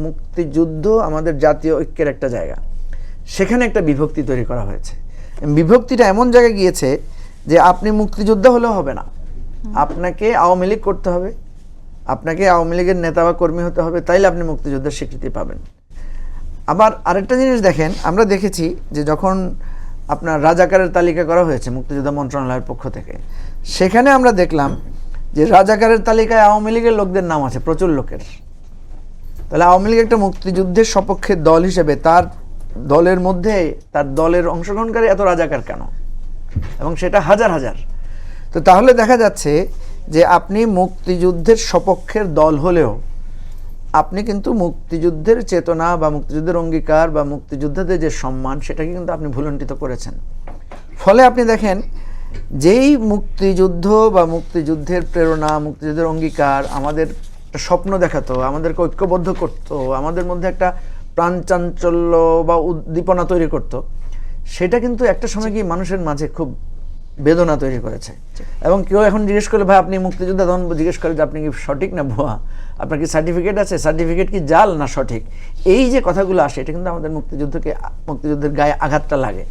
মুক্তিযুদ্ধ আমাদের জাতীয় ঐক্যের একটা জায়গা, সেখানে একটা বিভক্তি তৈরি করা হয়েছে। বিভক্তিটা এমন জায়গায় গিয়েছে যে আপনি মুক্তিযোদ্ধা হলেও হবে না, আপনাকে আওয়ামী লীগ করতে হবে, আপনাকে আওয়ামী লীগের নেতা বা কর্মী হতে হবে, তাইলে আপনি মুক্তিযোদ্ধার স্বীকৃতি পাবেন। আবার আরেকটা জিনিস দেখেন, আমরা দেখেছি যে যখন আপনার রাজাকারের তালিকা করা হয়েছে মুক্তিযোদ্ধা মন্ত্রণালয়ের পক্ষ থেকে, সেখানে আমরা দেখলাম যে রাজাকারের তালিকায় আওয়ামী লীগের লোকদের নাম আছে, প্রচুর লোকের। তাহলে আওয়ামী লীগ একটা মুক্তিযুদ্ধের সপক্ষে দল হিসেবে তার দলের মধ্যে তার দলের অংশগ্রহণকারী এত রাজাকার কেন, এবং সেটা হাজার হাজার। তো তাহলে দেখা যাচ্ছে যে আপনি মুক্তিযুদ্ধের সপক্ষের দল হলেও আপনি কিন্তু মুক্তিযুদ্ধের চেতনা বা মুক্তিযুদ্ধের অঙ্গীকার বা মুক্তিযোদ্ধাদের যে সম্মান, সেটাকে কিন্তু আপনি ভুলণ্ঠিত করেছেন। ফলে আপনি দেখেন, যেই মুক্তিযুদ্ধ বা মুক্তিযুদ্ধের প্রেরণা, মুক্তিযুদ্ধের অঙ্গীকার আমাদের একটা স্বপ্ন দেখাতো, আমাদেরকে ঐক্যবদ্ধ করতো, আমাদের মধ্যে একটা প্রাণচাঞ্চল্য বা উদ্দীপনা তৈরি করতো, সেটা কিন্তু একটা সময় গিয়ে মানুষের মাঝে খুব বেদনা তৈরি করেছে। এবং কেউ এখন জিজ্ঞেস করলে, ভাই আপনি মুক্তিযোদ্ধা, তখন জিজ্ঞেস করে যে আপনি কি সঠিক না ভুয়া, আপনার কি সার্টিফিকেট আছে, সার্টিফিকেট কি জাল না সঠিক, এই যে কথাগুলো আসে, এটা কিন্তু আমাদের মুক্তিযুদ্ধের গায়ে আঘাতটা লাগে।